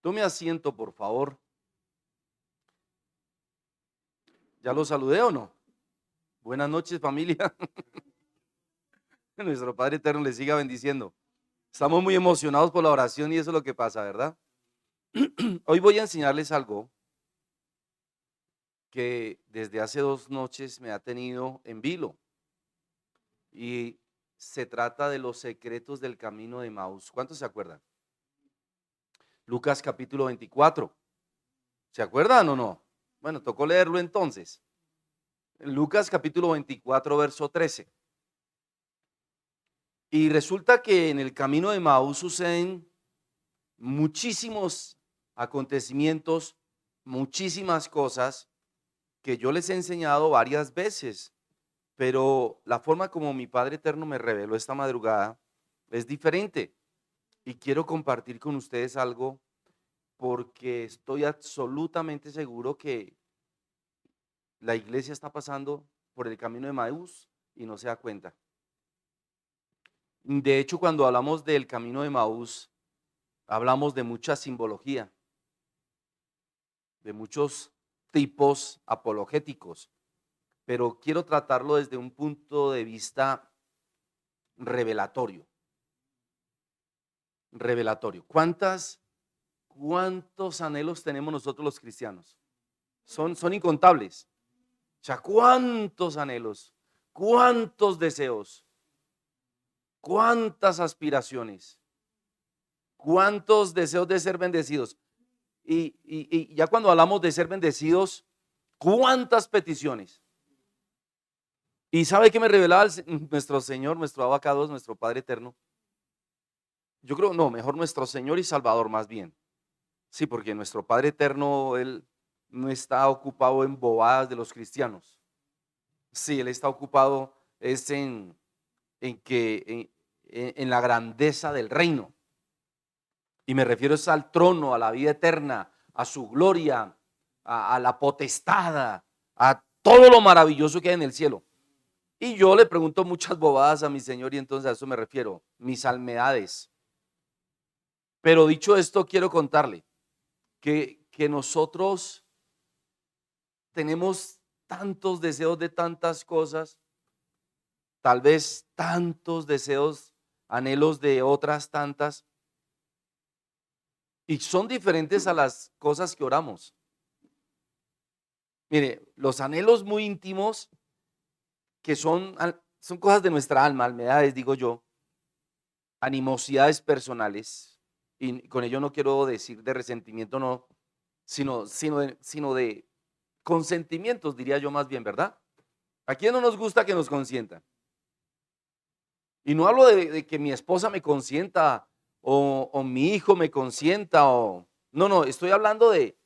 Tome asiento, por favor. ¿Ya lo saludé o no? Buenas noches, familia. Nuestro Padre Eterno les siga bendiciendo. Estamos muy emocionados por la oración y eso es lo que pasa, ¿verdad? Hoy voy a enseñarles algo que desde hace 2 noches me ha tenido en vilo y se trata de los secretos del camino de Maús. ¿Cuántos se acuerdan? Lucas capítulo 24. ¿Se acuerdan o no? Bueno, tocó leerlo entonces. Lucas capítulo 24, verso 13. Y resulta que en el camino de Maús suceden muchísimos acontecimientos, muchísimas cosas que yo les he enseñado varias veces, pero la forma como mi Padre Eterno me reveló esta madrugada es diferente. Y quiero compartir con ustedes algo porque estoy absolutamente seguro que la iglesia está pasando por el camino de Maús y no se da cuenta. De hecho, cuando hablamos del camino de Maús, hablamos de mucha simbología, de muchos tipos apologéticos, pero quiero tratarlo desde un punto de vista revelatorio. Revelatorio. ¿Cuántos anhelos tenemos nosotros los cristianos? Son incontables. O sea, ¿cuántos anhelos? ¿Cuántos deseos? ¿Cuántas aspiraciones? ¿Cuántos deseos de ser bendecidos? Y ya cuando hablamos de ser bendecidos, ¿cuántas peticiones? ¿Y sabe qué me revelaba nuestro Señor, nuestro abacados, nuestro Padre Eterno? Yo creo, no, mejor nuestro Señor y Salvador más bien. Sí, porque nuestro Padre Eterno, Él no está ocupado en bobadas de los cristianos. Sí, Él está ocupado es en la grandeza del reino. Y me refiero es al trono, a la vida eterna, a su gloria, a la potestad, a todo lo maravilloso que hay en el cielo. Y yo le pregunto muchas bobadas a mi Señor y entonces a eso me refiero, mis almedades. Pero dicho esto, quiero contarle que nosotros tenemos tantos deseos de tantas cosas, tal vez tantos deseos, anhelos de otras tantas, y son diferentes a las cosas que oramos. Mire, los anhelos muy íntimos, que son cosas de nuestra alma, almedades, digo yo, animosidades personales, y con ello no quiero decir de resentimiento, no, sino de consentimientos, diría yo más bien, ¿verdad? ¿A quién no nos gusta que nos consientan? Y no hablo de que mi esposa me consienta o mi hijo me consienta, no, estoy hablando de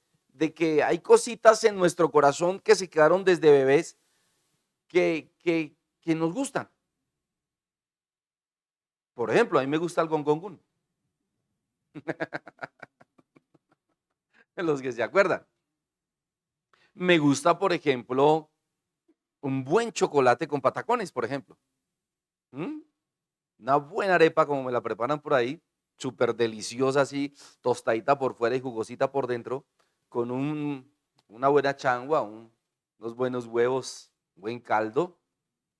que hay cositas en nuestro corazón que se quedaron desde bebés que nos gustan. Por ejemplo, a mí me gusta el gongongun, los que se acuerdan. Me gusta, por ejemplo, un buen chocolate con patacones, por ejemplo. ¿Mm? Una buena arepa como me la preparan por ahí, súper deliciosa así, tostadita por fuera y jugosita por dentro, con una buena changua, unos buenos huevos, buen caldo.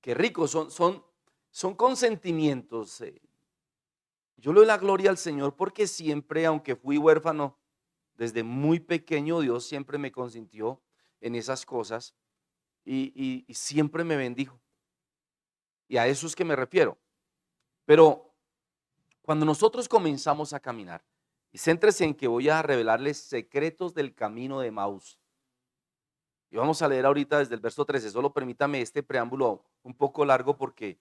Qué rico, son consentimientos. Yo le doy la gloria al Señor porque siempre, aunque fui huérfano, desde muy pequeño Dios siempre me consintió en esas cosas y siempre me bendijo. Y a eso es que me refiero. Pero cuando nosotros comenzamos a caminar, y céntrese en que voy a revelarles secretos del camino de Maús. Y vamos a leer ahorita desde el verso 13. Solo permítame este preámbulo un poco largo porque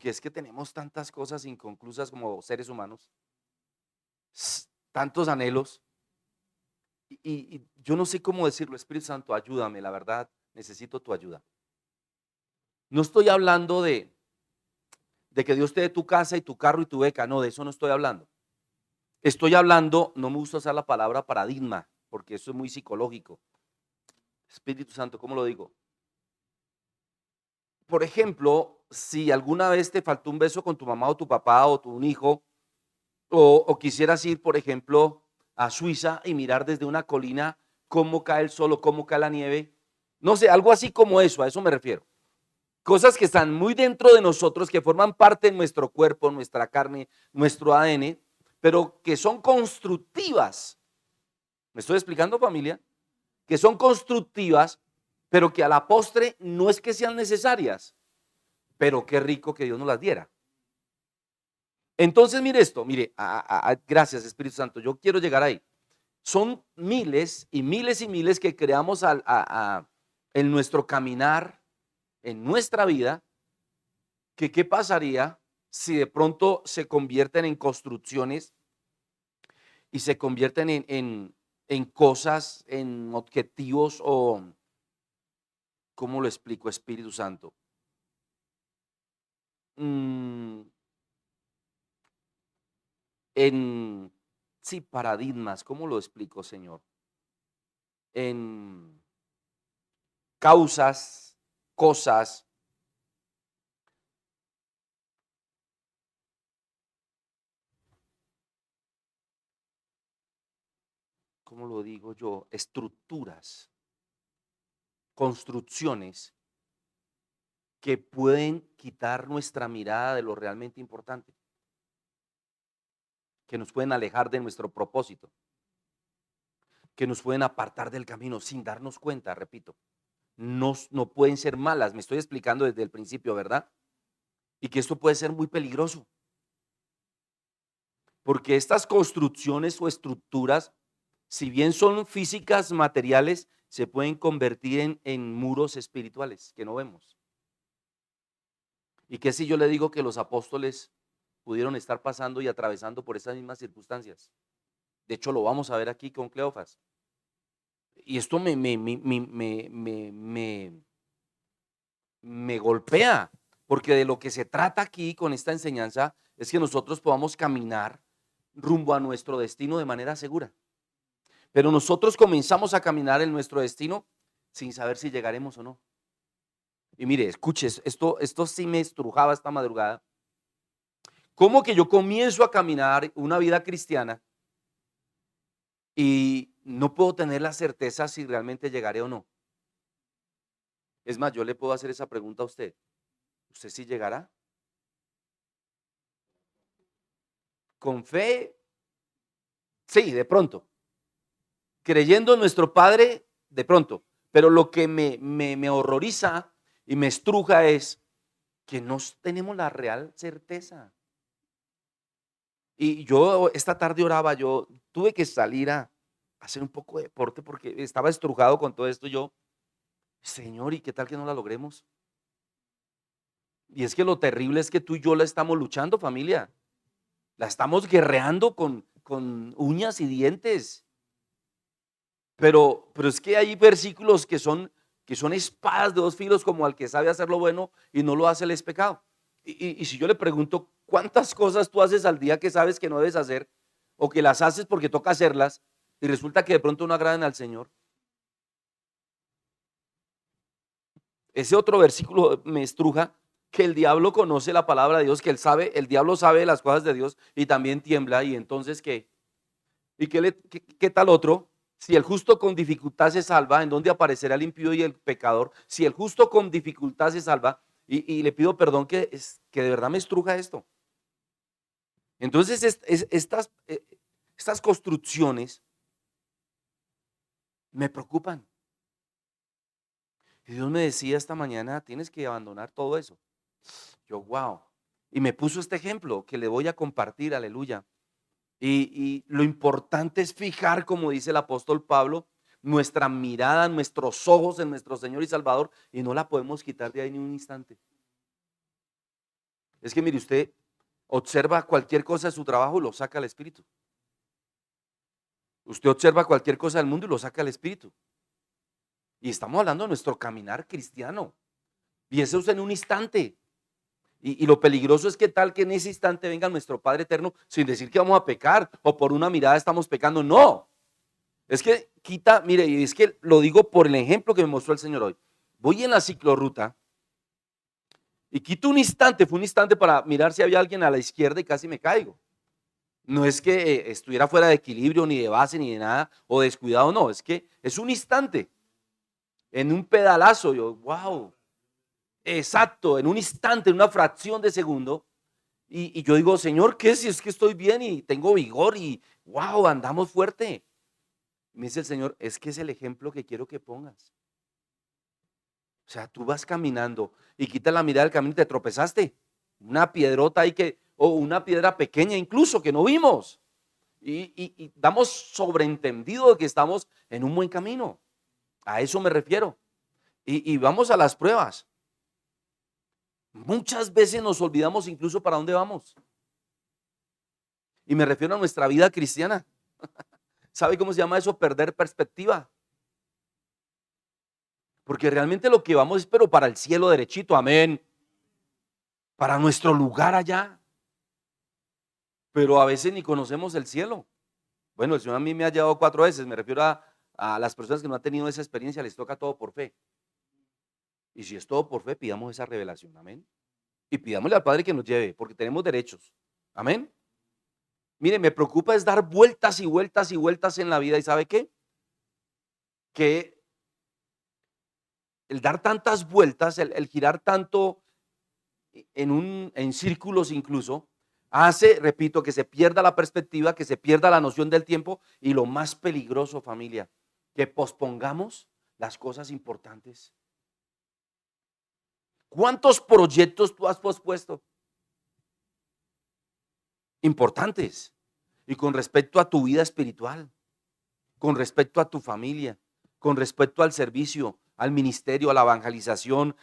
es que tenemos tantas cosas inconclusas como seres humanos, tantos anhelos. Y yo no sé cómo decirlo, Espíritu Santo, ayúdame, la verdad, necesito tu ayuda. No estoy hablando de que Dios te dé tu casa y tu carro y tu beca, no, de eso no estoy hablando. Estoy hablando, no me gusta usar la palabra paradigma, porque eso es muy psicológico. Espíritu Santo, ¿cómo lo digo? Por ejemplo, si alguna vez te faltó un beso con tu mamá o tu papá o tu un hijo, o quisieras ir, por ejemplo, a Suiza y mirar desde una colina cómo cae el sol o cómo cae la nieve. No sé, algo así como eso, a eso me refiero. Cosas que están muy dentro de nosotros, que forman parte de nuestro cuerpo, nuestra carne, nuestro ADN, pero que son constructivas. ¿Me estoy explicando, familia? Que son constructivas, pero que a la postre no es que sean necesarias, pero qué rico que Dios nos las diera. Entonces, mire esto, mire, gracias Espíritu Santo, yo quiero llegar ahí. Son miles y miles y miles que creamos en nuestro caminar, en nuestra vida, que qué pasaría si de pronto se convierten en construcciones y se convierten en cosas, en objetivos o, ¿cómo lo explico, Espíritu Santo? Mm, en, sí, paradigmas, ¿cómo lo explico, Señor? En causas, cosas, ¿cómo lo digo yo? Estructuras, construcciones que pueden quitar nuestra mirada de lo realmente importante, que nos pueden alejar de nuestro propósito, que nos pueden apartar del camino sin darnos cuenta, repito. No pueden ser malas, me estoy explicando desde el principio, ¿verdad? Y que esto puede ser muy peligroso, porque estas construcciones o estructuras, si bien son físicas, materiales, se pueden convertir en muros espirituales que no vemos. Y que si yo le digo que los apóstoles pudieron estar pasando y atravesando por esas mismas circunstancias. De hecho, lo vamos a ver aquí con Cleofas. Y esto me golpea, porque de lo que se trata aquí con esta enseñanza es que nosotros podamos caminar rumbo a nuestro destino de manera segura. Pero nosotros comenzamos a caminar en nuestro destino sin saber si llegaremos o no. Y mire, escuches, esto sí me estrujaba esta madrugada. ¿Cómo que yo comienzo a caminar una vida cristiana y no puedo tener la certeza si realmente llegaré o no? Es más, yo le puedo hacer esa pregunta a usted. ¿Usted sí llegará? Con fe, sí, de pronto. Creyendo en nuestro Padre, de pronto. Pero lo que me horroriza y me estruja es que no tenemos la real certeza. Y yo esta tarde oraba, yo tuve que salir a hacer un poco de deporte porque estaba estrujado con todo esto. Yo, Señor, ¿y qué tal que no la logremos? Y es que lo terrible es que tú y yo la estamos luchando, familia. La estamos guerreando con uñas y dientes. Pero es que hay versículos que son espadas de dos filos, como al que sabe hacer lo bueno y no lo hace, le es pecado. Y si yo le pregunto, ¿cuántas cosas tú haces al día que sabes que no debes hacer o que las haces porque toca hacerlas y resulta que de pronto no agradan al Señor? Ese otro versículo me estruja, que el diablo conoce la palabra de Dios, que el diablo sabe las cosas de Dios y también tiembla. Y entonces, ¿qué? ¿Y qué tal otro? Si el justo con dificultad se salva, ¿en dónde aparecerá el impío y el pecador? Si el justo con dificultad se salva, y le pido perdón que de verdad me estruja esto. Entonces, estas construcciones me preocupan. Y Dios me decía esta mañana, tienes que abandonar todo eso. Yo, wow. Y me puso este ejemplo que le voy a compartir, aleluya. Y lo importante es fijar, como dice el apóstol Pablo, nuestra mirada, nuestros ojos en nuestro Señor y Salvador, y no la podemos quitar de ahí ni un instante. Es que mire, usted observa cualquier cosa de su trabajo y lo saca al Espíritu. Usted observa cualquier cosa del mundo y lo saca al Espíritu. Y estamos hablando de nuestro caminar cristiano. Y eso es en un instante. Y lo peligroso es que tal que en ese instante venga nuestro Padre eterno sin decir que vamos a pecar o por una mirada estamos pecando. No, es que quita, mire, y es que lo digo por el ejemplo que me mostró el Señor hoy. Voy en la ciclorruta y quito un instante, fue un instante para mirar si había alguien a la izquierda y casi me caigo. No es que estuviera fuera de equilibrio, ni de base, ni de nada, o descuidado, no, es que es un instante, en un pedalazo, yo, wow, exacto, en un instante, en una fracción de segundo, y yo digo, Señor, ¿qué si es que estoy bien y tengo vigor y wow, andamos fuerte? Me dice el Señor, es que es el ejemplo que quiero que pongas. O sea, tú vas caminando y quitas la mirada del camino y te tropezaste. Una piedrota ahí o una piedra pequeña incluso que no vimos. Y damos sobreentendido de que estamos en un buen camino. A eso me refiero. Y vamos a las pruebas. Muchas veces nos olvidamos incluso para dónde vamos. Y me refiero a nuestra vida cristiana. ¿Sabe cómo se llama eso? Perder perspectiva. Porque realmente lo que vamos es pero para el cielo derechito, amén. Para nuestro lugar allá. Pero a veces ni conocemos el cielo. Bueno, el Señor a mí me ha llevado 4 veces. Me refiero a las personas que no han tenido esa experiencia, les toca todo por fe. Y si es todo por fe, pidamos esa revelación, amén. Y pidámosle al Padre que nos lleve, porque tenemos derechos, amén. Mire, me preocupa es dar vueltas y vueltas y vueltas en la vida. ¿Y sabe qué? Que el dar tantas vueltas, el girar tanto en círculos incluso, hace, repito, que se pierda la perspectiva, que se pierda la noción del tiempo y lo más peligroso, familia, que pospongamos las cosas importantes. ¿Cuántos proyectos tú has pospuesto? Importantes. Y con respecto a tu vida espiritual, con respecto a tu familia, con respecto al servicio, al ministerio, a la evangelización,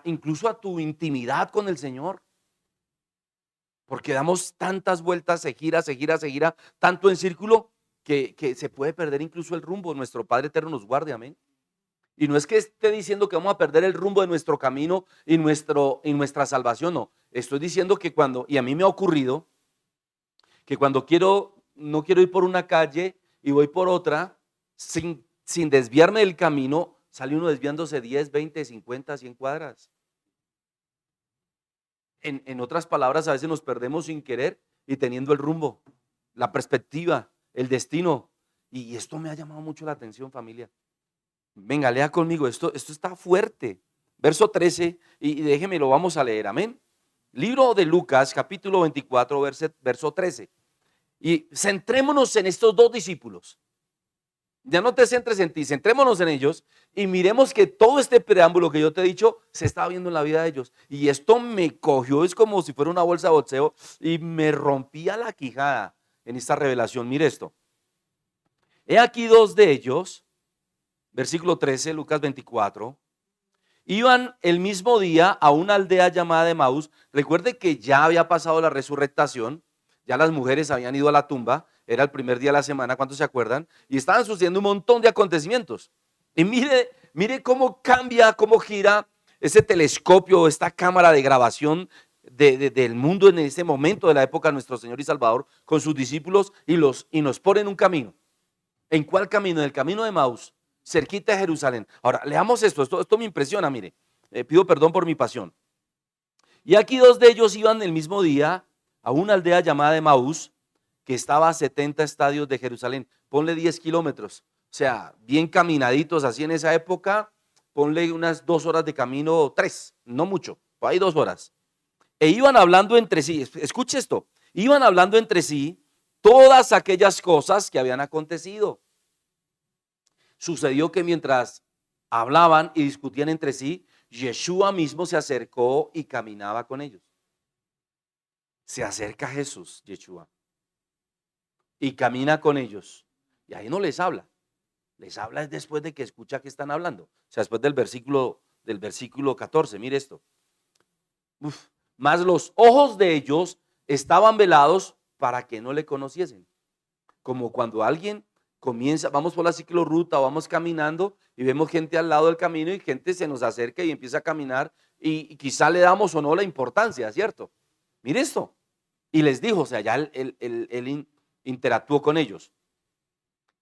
incluso a tu intimidad con el Señor. Porque damos tantas vueltas, se gira, tanto en círculo que se puede perder incluso el rumbo. Nuestro Padre Eterno nos guarde, amén. Y no es que esté diciendo que vamos a perder el rumbo de nuestro camino y nuestra salvación, no. Estoy diciendo que y a mí me ha ocurrido, que cuando no quiero ir por una calle y voy por otra, sin desviarme del camino, sale uno desviándose 10, 20, 50, 100 cuadras. En otras palabras, a veces nos perdemos sin querer y teniendo el rumbo, la perspectiva, el destino. Y esto me ha llamado mucho la atención, familia. Venga, lea conmigo, esto está fuerte. Verso 13, y déjeme, lo vamos a leer, amén. Libro de Lucas, capítulo 24, verso 13. Y centrémonos en estos 2 discípulos. Ya no te centres en ti, centrémonos en ellos y miremos que todo este preámbulo que yo te he dicho se está viendo en la vida de ellos. Y esto me cogió, es como si fuera una bolsa de boxeo y me rompía la quijada en esta revelación. Mire esto. He aquí 2 de ellos, versículo 13, Lucas 24, iban el mismo día a una aldea llamada Emaús. Recuerde que ya había pasado la resurrectación, ya las mujeres habían ido a la tumba, era el primer día de la semana, ¿cuántos se acuerdan? Y estaban sucediendo un montón de acontecimientos. Y mire cómo cambia, cómo gira ese telescopio, esta cámara de grabación del mundo en ese momento de la época de nuestro Señor y Salvador con sus discípulos y nos pone en un camino. ¿En cuál camino? En el camino de Emaús, cerquita de Jerusalén. Ahora, leamos esto me impresiona, mire. Pido perdón por mi pasión. Y aquí 2 de ellos iban el mismo día a una aldea llamada Emaús, que estaba a 70 estadios de Jerusalén. Ponle 10 kilómetros. O sea, bien caminaditos así en esa época. Ponle unas 2 horas de camino, 3, no mucho, por ahí 2 horas. E iban hablando entre sí, escuche esto, iban hablando entre sí todas aquellas cosas que habían acontecido. Sucedió que mientras hablaban y discutían entre sí, Yeshua mismo se acercó y caminaba con ellos. Se acerca a Jesús, Yeshua, y camina con ellos. Y ahí no les habla. Les habla es después de que escucha que están hablando. O sea, después del versículo 14. Mire esto. Mas los ojos de ellos estaban velados para que no le conociesen. Como cuando alguien comienza, vamos por la ciclorruta o vamos caminando y vemos gente al lado del camino y gente se nos acerca y empieza a caminar y quizá le damos o no la importancia, ¿cierto? Mire esto. Y les dijo, o sea, ya él interactuó con ellos.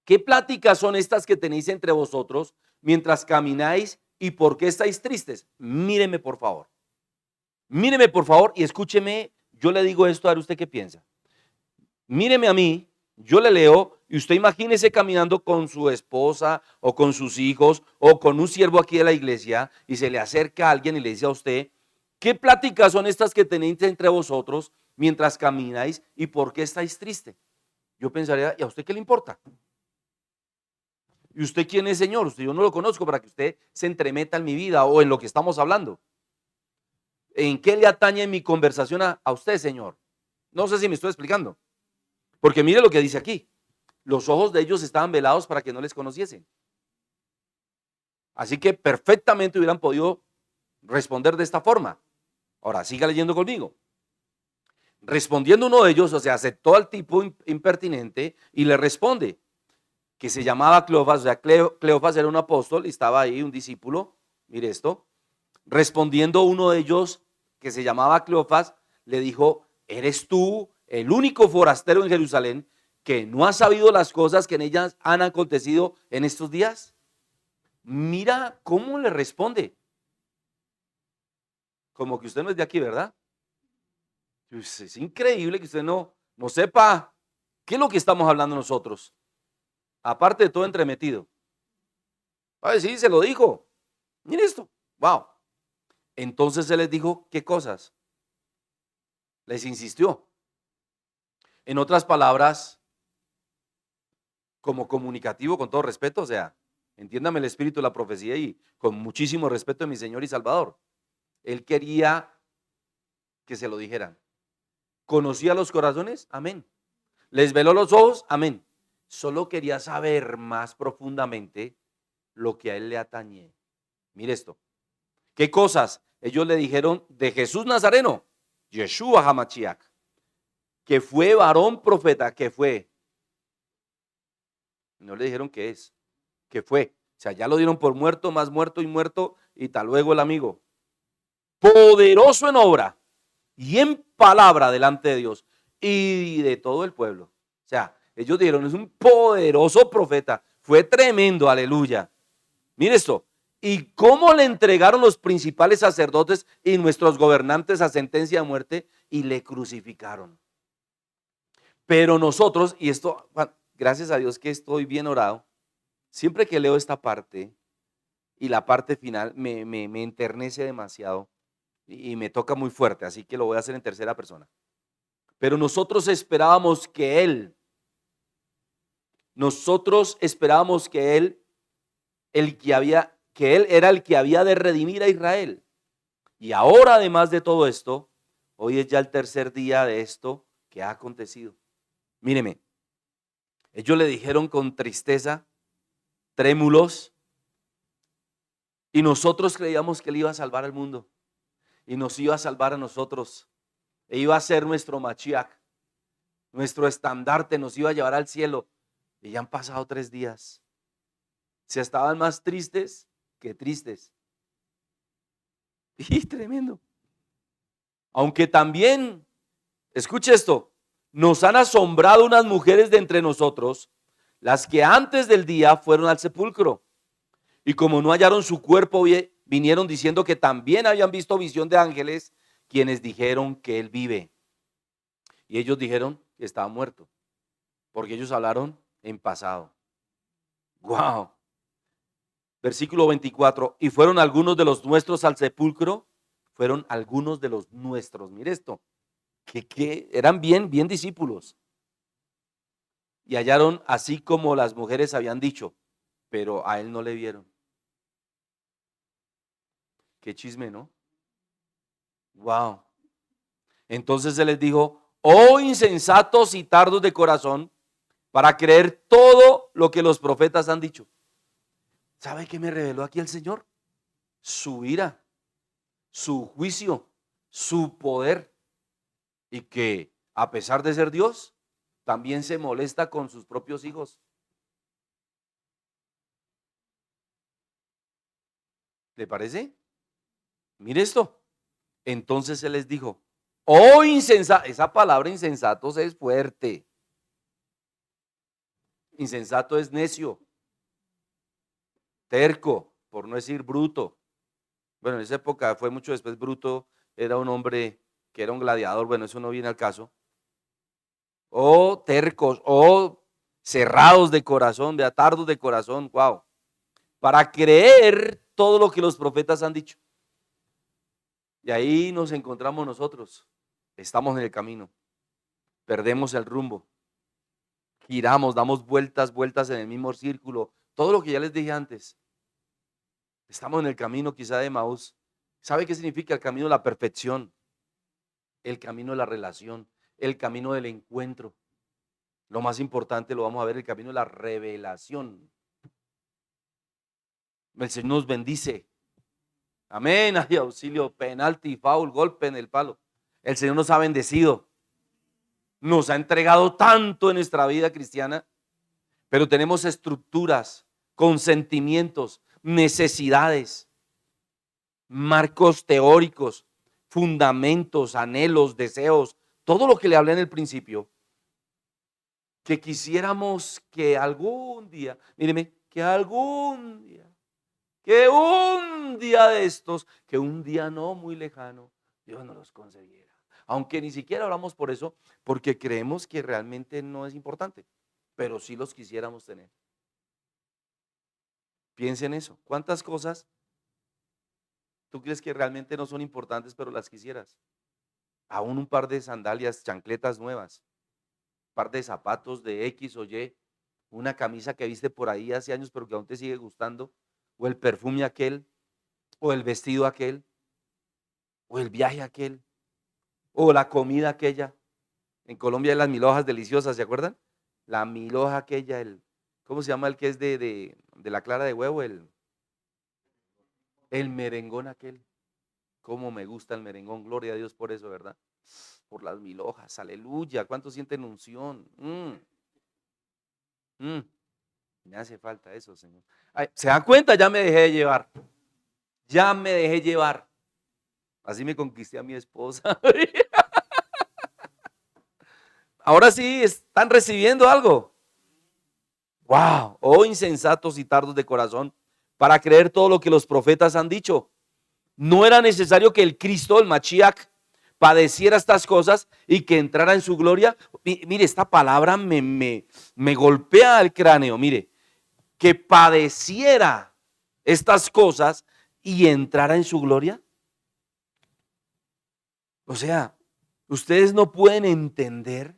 ¿Qué pláticas son estas que tenéis entre vosotros mientras camináis y por qué estáis tristes? Míreme por favor. Míreme por favor y escúcheme. Yo le digo esto, a ver usted qué piensa. Míreme a mí, yo le leo y usted imagínese caminando con su esposa o con sus hijos o con un siervo aquí de la iglesia y se le acerca a alguien y le dice a usted, ¿qué pláticas son estas que tenéis entre vosotros mientras camináis y por qué estáis triste? Yo pensaría, ¿y a usted qué le importa? ¿Y usted quién es, Señor? Usted, yo no lo conozco para que usted se entremeta en mi vida o en lo que estamos hablando. ¿En qué le atañe mi conversación a usted, Señor? No sé si me estoy explicando. Porque mire lo que dice aquí. Los ojos de ellos estaban velados para que no les conociesen. Así que perfectamente hubieran podido responder de esta forma. Ahora, siga leyendo conmigo. Respondiendo uno de ellos, o sea, aceptó al tipo impertinente y le responde, que se llamaba Cleofas, o sea, Cleofas era un apóstol y estaba ahí un discípulo, mire esto, respondiendo uno de ellos, que se llamaba Cleofas, le dijo, ¿eres tú el único forastero en Jerusalén que no ha sabido las cosas que en ellas han acontecido en estos días? Mira cómo le responde, como que usted no es de aquí, ¿verdad? Pues es increíble que usted no sepa qué es lo que estamos hablando nosotros, aparte de todo entremetido. Ay, sí, se lo dijo. Mire esto. Wow. Entonces se les dijo, ¿qué cosas? Les insistió. En otras palabras, como comunicativo, con todo respeto, o sea, entiéndame el espíritu de la profecía y con muchísimo respeto de mi Señor y Salvador. Él quería que se lo dijeran. ¿Conocía los corazones? Amén. ¿Les veló los ojos? Amén. Solo quería saber más profundamente lo que a él le atañe. Mire esto. ¿Qué cosas? Ellos le dijeron de Jesús Nazareno, Yeshua Hamachiach, que fue varón profeta, que fue. No le dijeron qué es, que fue. O sea, ya lo dieron por muerto, más muerto y muerto, y tal luego el amigo. Poderoso en obra y en palabra delante de Dios y de todo el pueblo. O sea, ellos dijeron, es un poderoso profeta. Fue tremendo, aleluya. Mire esto. ¿Y cómo le entregaron los principales sacerdotes y nuestros gobernantes a sentencia de muerte y le crucificaron? Pero nosotros, y esto, gracias a Dios que estoy bien orado, siempre que leo esta parte y la parte final me enternece demasiado y me toca muy fuerte, así que lo voy a hacer en tercera persona. Pero nosotros esperábamos que él, que él era el que había de redimir a Israel. Y ahora, además de todo esto, hoy es ya el tercer día de esto que ha acontecido. Míreme, ellos le dijeron con tristeza, trémulos, y nosotros creíamos que él iba a salvar al mundo y nos iba a salvar a nosotros. E iba a ser nuestro Machiach, nuestro estandarte, nos iba a llevar al cielo. Y ya han pasado 3 días. Se estaban más tristes que tristes. Y tremendo. Aunque también, escuche esto, nos han asombrado unas mujeres de entre nosotros, las que antes del día fueron al sepulcro. Y como no hallaron su cuerpo, vinieron diciendo que también habían visto visión de ángeles, quienes dijeron que él vive. Y ellos dijeron que estaba muerto, porque ellos hablaron en pasado. Wow. Versículo 24. Y fueron algunos de los nuestros al sepulcro. Fueron algunos de los nuestros. Mire esto. Que eran bien discípulos. Y hallaron así como las mujeres habían dicho. Pero a él no le vieron. Qué chisme, ¿no? Wow. Entonces se les dijo, oh insensatos y tardos de corazón, para creer todo lo que los profetas han dicho. ¿Sabe qué me reveló aquí el Señor? Su ira, su juicio, su poder, y que a pesar de ser Dios, también se molesta con sus propios hijos. ¿Le parece? Mire esto. Entonces se les dijo, oh insensato, esa palabra insensatos es fuerte. Insensato es necio, terco, por no decir bruto. Bueno, en esa época fue mucho después bruto, era un hombre que era un gladiador, bueno, eso no viene al caso. o tercos, o cerrados de corazón, tardos de corazón, wow, para creer todo lo que los profetas han dicho. Y ahí nos encontramos nosotros. Estamos en el camino, perdemos el rumbo, giramos, damos vueltas en el mismo círculo. Todo lo que ya les dije antes. Estamos en el camino quizá de Maús. ¿Sabe qué significa el camino de la perfección? El camino de la relación, el camino del encuentro. Lo más importante lo vamos a ver, el camino de la revelación. El Señor nos bendice. Amén. Hay auxilio, penalti, foul, golpe en el palo. El Señor nos ha bendecido. Nos ha entregado tanto en nuestra vida cristiana, pero tenemos estructuras, consentimientos, necesidades, marcos teóricos, fundamentos, anhelos, deseos, todo lo que le hablé en el principio, que quisiéramos que algún día, míreme, que un día de estos, que un día no muy lejano, Dios nos los concediera. Aunque ni siquiera oramos por eso, porque creemos que realmente no es importante, pero sí los quisiéramos tener. Piensa en eso. ¿Cuántas cosas tú crees que realmente no son importantes, pero las quisieras? Aún un par de sandalias, chancletas nuevas, un par de zapatos de X o Y, una camisa que viste por ahí hace años, pero que aún te sigue gustando, o el perfume aquel, o el vestido aquel, o el viaje aquel, o la comida aquella. En Colombia hay las milhojas deliciosas, ¿se acuerdan? La milhoja aquella, ¿cómo se llama el que es de la clara de huevo? El merengón aquel. Cómo me gusta el merengón, gloria a Dios por eso, ¿verdad? Por las milhojas, aleluya. ¿Cuántos sienten unción? Me hace falta eso, Señor. Ay, ¿se dan cuenta? Ya me dejé de llevar. Ya me dejé llevar. Así me conquisté a mi esposa. Ahora sí, están recibiendo algo. Wow, oh insensatos y tardos de corazón, para creer todo lo que los profetas han dicho. No era necesario que el Cristo, el Mashiach, padeciera estas cosas y que entrara en su gloria. Mire, esta palabra me golpea el cráneo. Mire, que padeciera estas cosas y entrara en su gloria. O sea, ustedes no pueden entender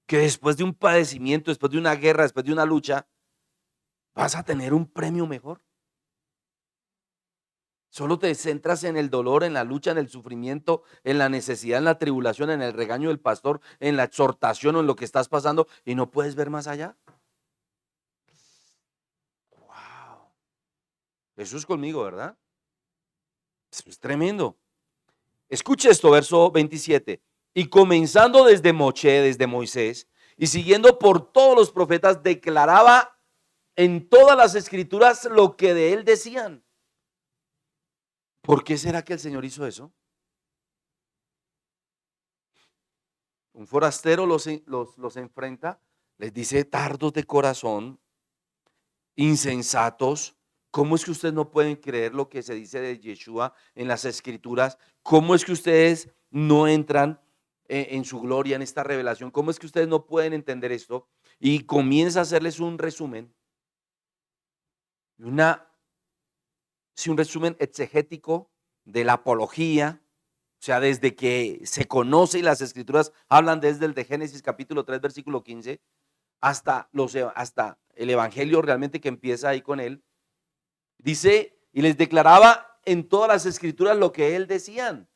que después de un padecimiento, después de una guerra, después de una lucha, vas a tener un premio mejor. Solo te centras en el dolor, en la lucha, en el sufrimiento, en la necesidad, en la tribulación, en el regaño del pastor, en la exhortación o en lo que estás pasando y no puedes ver más allá. Wow. Eso es conmigo, ¿verdad? Eso es tremendo. Escuche esto, verso 27. Y comenzando desde desde Moisés, y siguiendo por todos los profetas, declaraba en todas las escrituras lo que de él decían. ¿Por qué será que el Señor hizo eso? Un forastero los enfrenta, les dice tardos de corazón, insensatos. ¿Cómo es que ustedes no pueden creer lo que se dice de Yeshua en las escrituras? ¿Cómo es que ustedes no entran en su gloria, en esta revelación? ¿Cómo es que ustedes no pueden entender esto? Y comienza a hacerles un resumen, un resumen exegético de la apología. O sea, desde que se conoce y las escrituras hablan desde el de Génesis capítulo 3, versículo 15, hasta el evangelio realmente que empieza ahí con él. Dice, y les declaraba en todas las escrituras lo que él decían.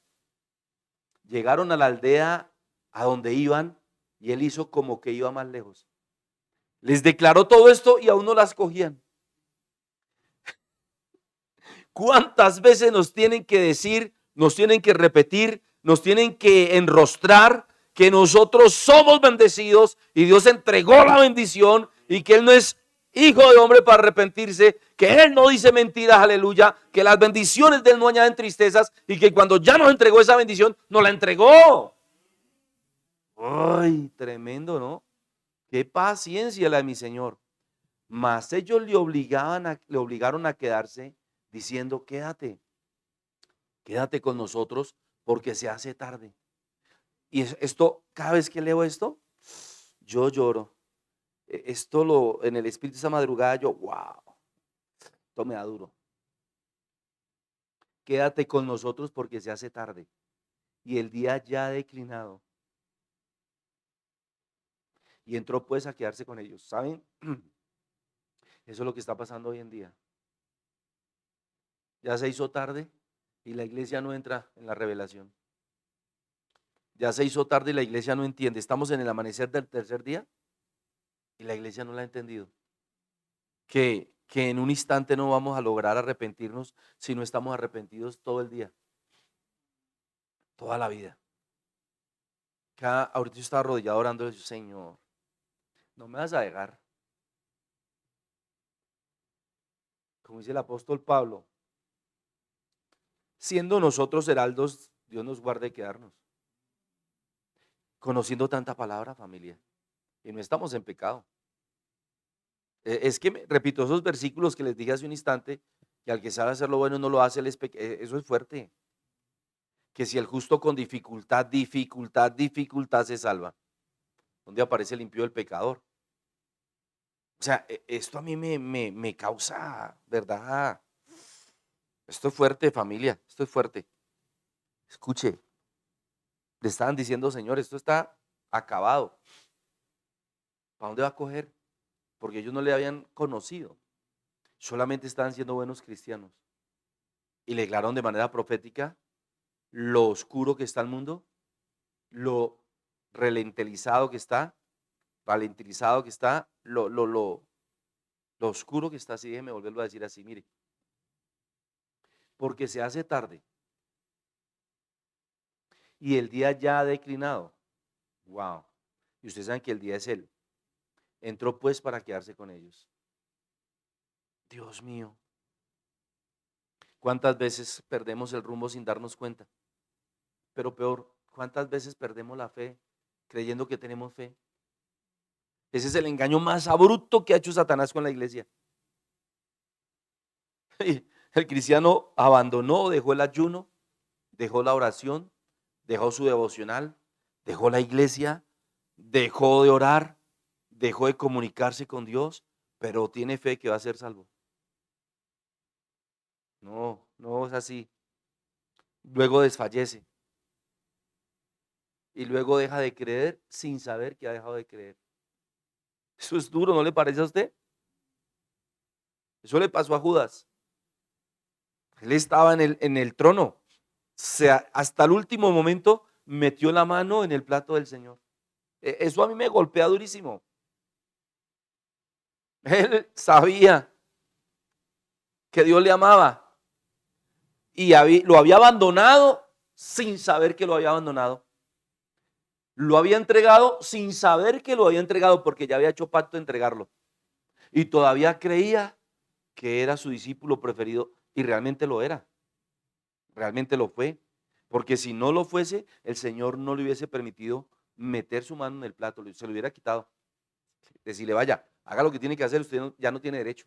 Llegaron a la aldea a donde iban y él hizo como que iba más lejos. Les declaró todo esto y aún no las cogían. ¿Cuántas veces nos tienen que decir, nos tienen que repetir, nos tienen que enrostrar que nosotros somos bendecidos y Dios entregó la bendición y que Él no es hijo de hombre para arrepentirse, que Él no dice mentiras, aleluya, que las bendiciones de Él no añaden tristezas y que cuando ya nos entregó esa bendición, nos la entregó? Ay, tremendo, ¿no? Qué paciencia la de mi Señor. Mas ellos le obligaron a quedarse diciendo, quédate con nosotros porque se hace tarde. Y esto, cada vez que leo esto, yo lloro. En el espíritu esa madrugada, yo, wow, esto me da duro. Quédate con nosotros porque se hace tarde y el día ya ha declinado. Y entró pues a quedarse con ellos. ¿Saben? Eso es lo que está pasando hoy en día. Ya se hizo tarde y la iglesia no entra en la revelación. Ya se hizo tarde y la iglesia no entiende. Estamos en el amanecer del tercer día y la iglesia no la ha entendido. Que en un instante no vamos a lograr arrepentirnos si no estamos arrepentidos todo el día, toda la vida. Ahorita yo estaba arrodillado orando y yo, Señor, no me vas a dejar. Como dice el apóstol Pablo, siendo nosotros heraldos, Dios nos guarde de quedarnos. Conociendo tanta palabra, familia, y no estamos en pecado. Es que, repito, esos versículos que les dije hace un instante, que al que sabe hacer lo bueno no lo hace, eso es fuerte. Que si el justo con dificultad se salva, ¿dónde aparece el impío del pecador? O sea, esto a mí me causa, ¿verdad? Esto es fuerte, familia, esto es fuerte. Escuche, le estaban diciendo, Señor, esto está acabado. ¿Para dónde va a coger? Porque ellos no le habían conocido. Solamente estaban siendo buenos cristianos. Y le declararon de manera profética lo oscuro que está el mundo, lo ralentizado que está, lo oscuro que está, así déjeme volverlo a decir así, mire, porque se hace tarde y el día ya ha declinado. Wow. Y ustedes saben que el día es Él. Entró pues para quedarse con ellos. Dios mío, ¿cuántas veces perdemos el rumbo sin darnos cuenta? Pero peor, ¿cuántas veces perdemos la fe creyendo que tenemos fe? Ese es el engaño más abrupto que ha hecho Satanás con la iglesia. El cristiano abandonó, dejó el ayuno, dejó la oración, dejó su devocional, dejó la iglesia, dejó de orar, dejó de comunicarse con Dios, pero tiene fe que va a ser salvo. No, no es así. Luego desfallece y luego deja de creer sin saber que ha dejado de creer. Eso es duro, ¿no le parece a usted? Eso le pasó a Judas. Él estaba en el trono. Hasta el último momento metió la mano en el plato del Señor. Eso a mí me golpea durísimo. Él sabía que Dios le amaba y lo había abandonado sin saber que lo había abandonado. Lo había entregado sin saber que lo había entregado porque ya había hecho pacto de entregarlo. Y todavía creía que era su discípulo preferido y realmente lo era. Realmente lo fue. Porque si no lo fuese, el Señor no le hubiese permitido meter su mano en el plato, se lo hubiera quitado. Decirle, vaya, haga lo que tiene que hacer, usted ya no tiene derecho.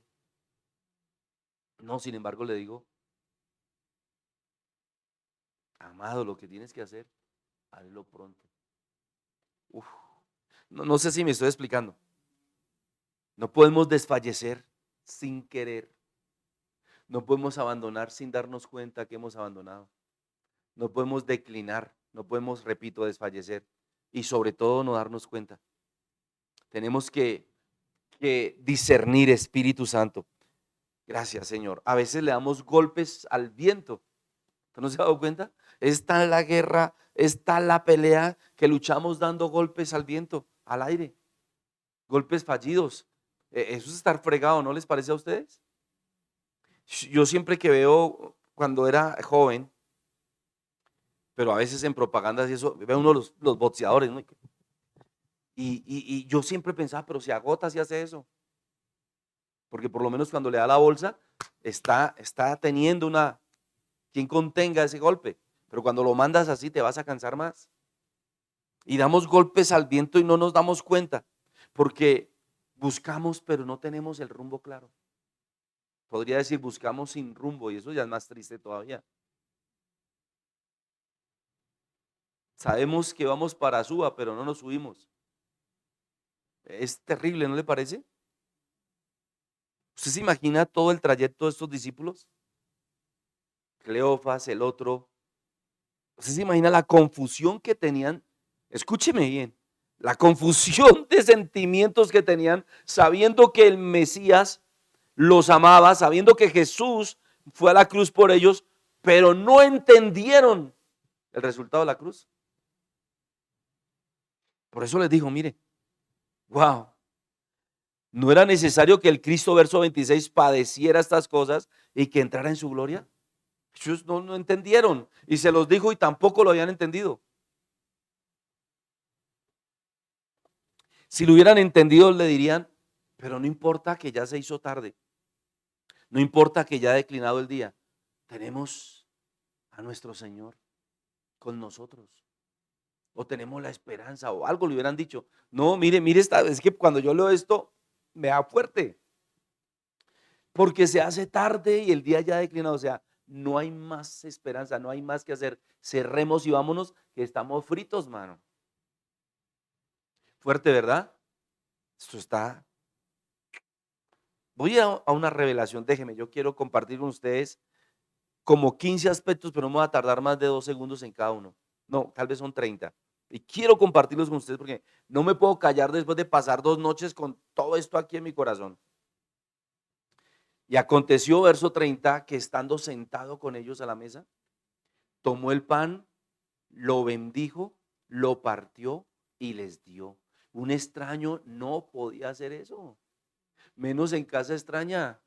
No, sin embargo, le digo, amado, lo que tienes que hacer, hazlo pronto. Uf, no sé si me estoy explicando. No podemos desfallecer sin querer. No podemos abandonar sin darnos cuenta que hemos abandonado. No podemos declinar, no podemos, repito, desfallecer y sobre todo no darnos cuenta. Tenemos que discernir, Espíritu Santo. Gracias, Señor. A veces le damos golpes al viento. ¿Usted no se ha dado cuenta? Está en la guerra, está en la pelea que luchamos dando golpes al viento, al aire. Golpes fallidos. Eso es estar fregado, ¿no les parece a ustedes? Yo siempre que veo, cuando era joven, pero a veces en propagandas y eso, veo uno de los boxeadores, ¿no? Y yo siempre pensaba, pero si agota, si hace eso. Porque por lo menos cuando le da la bolsa, está teniendo quien contenga ese golpe. Pero cuando lo mandas así, te vas a cansar más. Y damos golpes al viento y no nos damos cuenta. Porque buscamos, pero no tenemos el rumbo claro. Podría decir, buscamos sin rumbo y eso ya es más triste todavía. Sabemos que vamos para Suba, pero no nos subimos. Es terrible, ¿no le parece? ¿Usted se imagina todo el trayecto de estos discípulos? Cleofas, el otro. ¿Usted se imagina la confusión que tenían? Escúcheme bien, la confusión de sentimientos que tenían sabiendo que el Mesías los amaba, sabiendo que Jesús fue a la cruz por ellos, pero no entendieron el resultado de la cruz. Por eso les dijo, mire, wow, ¿no era necesario que el Cristo, verso 26, padeciera estas cosas y que entrara en su gloria? Ellos no entendieron y se los dijo y tampoco lo habían entendido. Si lo hubieran entendido, le dirían, pero no importa que ya se hizo tarde, no importa que ya ha declinado el día, tenemos a nuestro Señor con nosotros. O tenemos la esperanza, o algo le hubieran dicho. No, mire, es que cuando yo leo esto, me da fuerte, porque se hace tarde y el día ya ha declinado, o sea, no hay más esperanza, no hay más que hacer. Cerremos y vámonos, que estamos fritos, mano. Fuerte, ¿verdad? Esto está. Voy a una revelación, déjeme, yo quiero compartir con ustedes como 15 aspectos, pero no me voy a tardar más de 2 segundos en cada uno. No, tal vez son 30. Y quiero compartirlos con ustedes porque no me puedo callar después de pasar 2 noches con todo esto aquí en mi corazón. Y aconteció, verso 30, que estando sentado con ellos a la mesa, tomó el pan, lo bendijo, lo partió y les dio. Un extraño no podía hacer eso, menos en casa extraña.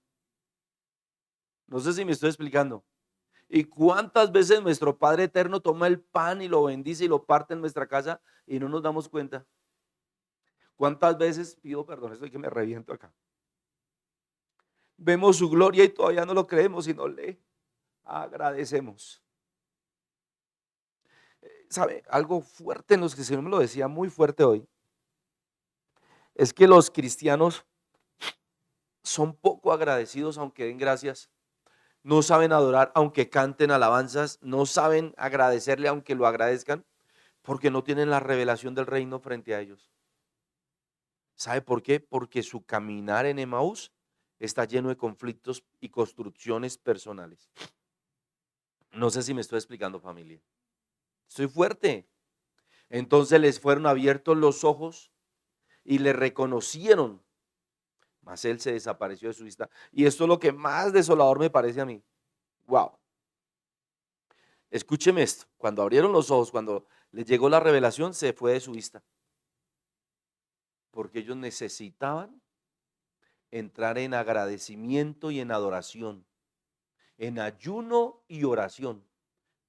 No sé si me estoy explicando. ¿Y cuántas veces nuestro Padre Eterno toma el pan y lo bendice y lo parte en nuestra casa y no nos damos cuenta? ¿Cuántas veces, pido perdón, estoy que me reviento acá, vemos su gloria y todavía no lo creemos y no le agradecemos? ¿Sabe? Algo fuerte en los que el Señor me lo decía muy fuerte hoy, es que los cristianos son poco agradecidos aunque den gracias, no saben adorar aunque canten alabanzas, no saben agradecerle aunque lo agradezcan, porque no tienen la revelación del reino frente a ellos. ¿Sabe por qué? Porque su caminar en Emaús está lleno de conflictos y construcciones personales. No sé si me estoy explicando, familia. Estoy fuerte. Entonces les fueron abiertos los ojos y le reconocieron, mas él se desapareció de su vista. Y esto es lo que más desolador me parece a mí. Wow. Escúcheme esto. Cuando abrieron los ojos, cuando les llegó la revelación, se fue de su vista. Porque ellos necesitaban entrar en agradecimiento y en adoración, en ayuno y oración,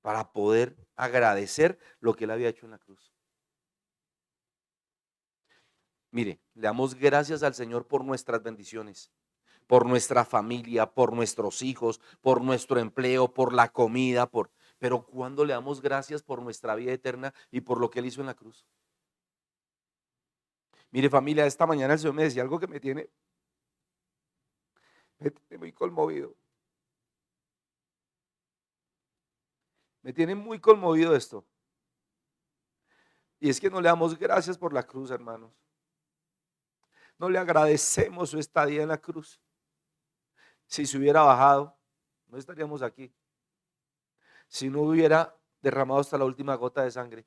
para poder agradecer lo que él había hecho en la cruz. Mire, le damos gracias al Señor por nuestras bendiciones, por nuestra familia, por nuestros hijos, por nuestro empleo, por la comida, pero cuando le damos gracias por nuestra vida eterna y por lo que él hizo en la cruz. Mire, familia, esta mañana el Señor me decía algo que me tiene muy conmovido. Me tiene muy conmovido esto. Y es que no le damos gracias por la cruz, hermanos. No le agradecemos su estadía en la cruz. Si se hubiera bajado, no estaríamos aquí. Si no hubiera derramado hasta la última gota de sangre,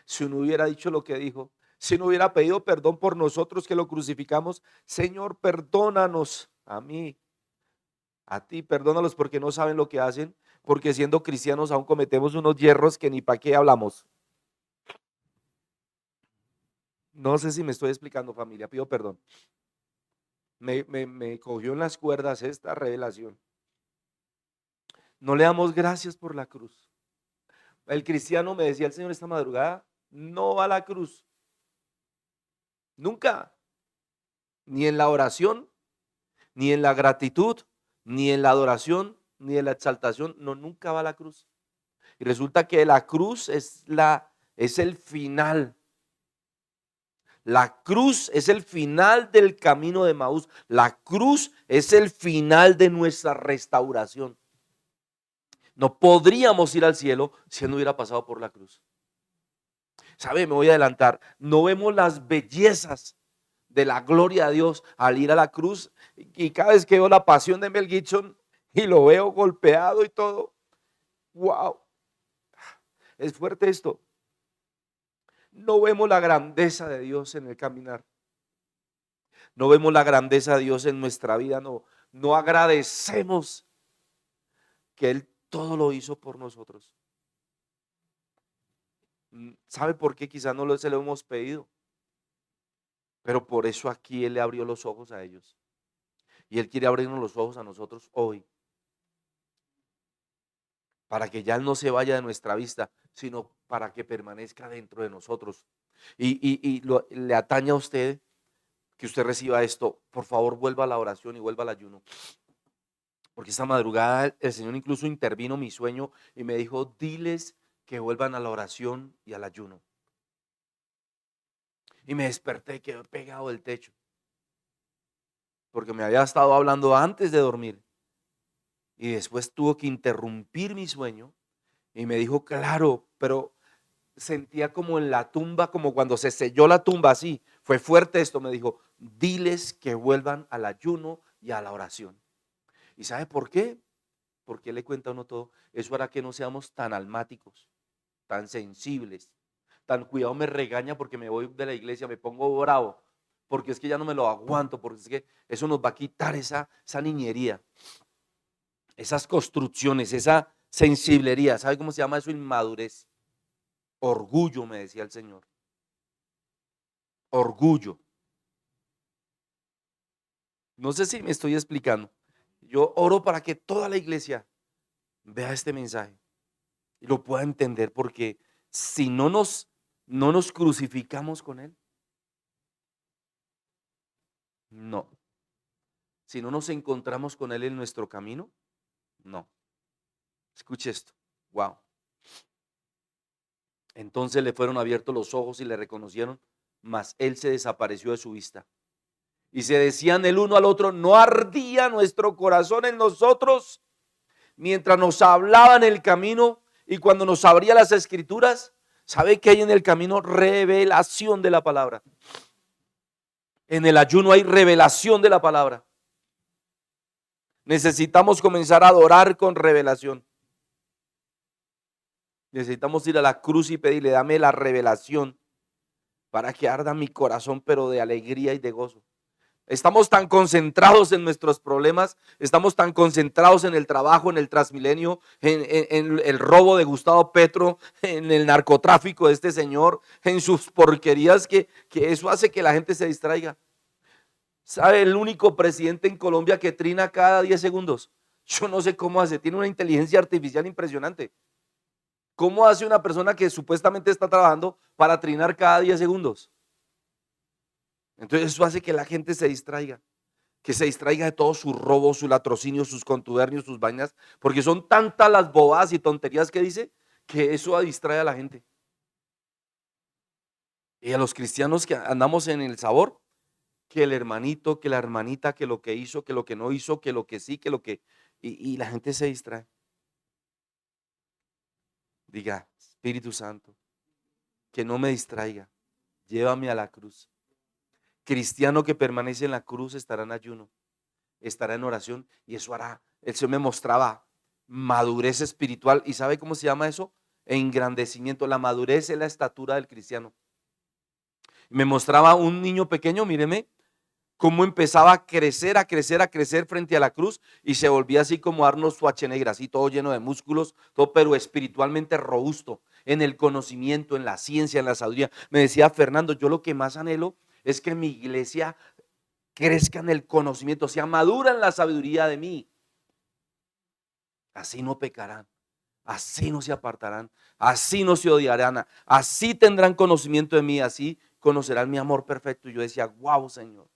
si no hubiera dicho lo que dijo, si no hubiera pedido perdón por nosotros que lo crucificamos, Señor, perdónanos a mí, a ti, perdónalos porque no saben lo que hacen, porque siendo cristianos aún cometemos unos hierros que ni para qué hablamos. No sé si me estoy explicando, familia, pido perdón. Me cogió en las cuerdas esta revelación. No le damos gracias por la cruz. El cristiano, me decía el Señor esta madrugada, no va a la cruz. Nunca. Ni en la oración, ni en la gratitud, ni en la adoración, ni en la exaltación. No, nunca va a la cruz. Y resulta que la cruz es el final. La cruz es el final del camino de Emaús. La cruz es el final de nuestra restauración. No podríamos ir al cielo si él no hubiera pasado por la cruz. ¿Sabe? Me voy a adelantar. No vemos las bellezas de la gloria de Dios al ir a la cruz. Y cada vez que veo la pasión de Mel Gibson y lo veo golpeado y todo, wow, es fuerte esto. No vemos la grandeza de Dios en el caminar. No vemos la grandeza de Dios en nuestra vida. No agradecemos que Él todo lo hizo por nosotros. ¿Sabe por qué? Quizás no se lo hemos pedido. Pero por eso aquí Él le abrió los ojos a ellos. Y Él quiere abrirnos los ojos a nosotros hoy. Para que ya Él no se vaya de nuestra vista, sino para que permanezca dentro de nosotros. Le atañe a usted que usted reciba esto. Por favor, vuelva a la oración y vuelva al ayuno. Porque esta madrugada el Señor incluso intervino mi sueño y me dijo, diles que vuelvan a la oración y al ayuno. Y me desperté, quedé pegado del techo. Porque me había estado hablando antes de dormir. Y después tuvo que interrumpir mi sueño. Y me dijo, claro, pero sentía como en la tumba, como cuando se selló la tumba, así. Fue fuerte esto, me dijo, diles que vuelvan al ayuno y a la oración. ¿Y sabe por qué? Porque le cuenta a uno todo. Eso hará que no seamos tan almáticos, tan sensibles, tan cuidado me regaña porque me voy de la iglesia, me pongo bravo, porque es que ya no me lo aguanto, porque es que eso nos va a quitar esa niñería, esas construcciones, esa sensiblería. ¿Sabe cómo se llama eso? Inmadurez. Orgullo, me decía el Señor. Orgullo. No sé si me estoy explicando. Yo oro para que toda la iglesia vea este mensaje y lo pueda entender, porque si no nos crucificamos con Él, no. Si no nos encontramos con Él en nuestro camino, no. Escuche esto. Wow. Entonces le fueron abiertos los ojos y le reconocieron, mas Él se desapareció de su vista. Y se decían el uno al otro, ¿no ardía nuestro corazón en nosotros mientras nos hablaba en el camino y cuando nos abría las escrituras? ¿Sabe que hay en el camino? Revelación de la palabra. En el ayuno hay revelación de la palabra. Necesitamos comenzar a adorar con revelación. Necesitamos ir a la cruz y pedirle, dame la revelación para que arda mi corazón, pero de alegría y de gozo. Estamos tan concentrados en nuestros problemas, estamos tan concentrados en el trabajo, en el Transmilenio, en el robo de Gustavo Petro, en el narcotráfico de este señor, en sus porquerías, que eso hace que la gente se distraiga. ¿Sabe el único presidente en Colombia que trina cada 10 segundos? Yo no sé cómo hace, tiene una inteligencia artificial impresionante. ¿Cómo hace una persona que supuestamente está trabajando para trinar cada 10 segundos? Entonces eso hace que la gente se distraiga, que se distraiga de todos sus robos, su latrocinio, sus contubernios, sus vainas, porque son tantas las bobadas y tonterías que dice que eso distrae a la gente. Y a los cristianos que andamos en el sabor, que el hermanito, que la hermanita, que lo que hizo, que lo que no hizo, que lo que sí, que lo que... Y la gente se distrae. Diga, Espíritu Santo, que no me distraiga, llévame a la cruz. Cristiano que permanece en la cruz estará en ayuno, estará en oración, y eso hará. El Señor me mostraba madurez espiritual. ¿Y sabe cómo se llama eso? Engrandecimiento. La madurez es la estatura del cristiano. Me mostraba un niño pequeño, míreme, cómo empezaba a crecer, a crecer, a crecer frente a la cruz, y se volvía así como Arnold Schwarzenegger, así todo lleno de músculos, todo, pero espiritualmente robusto, en el conocimiento, en la ciencia, en la sabiduría. Me decía Fernando, yo lo que más anhelo es que mi iglesia crezca en el conocimiento, sea madura en la sabiduría de mí. Así no pecarán, así no se apartarán, así no se odiarán, así tendrán conocimiento de mí, así conocerán mi amor perfecto. Y yo decía, wow, Señor.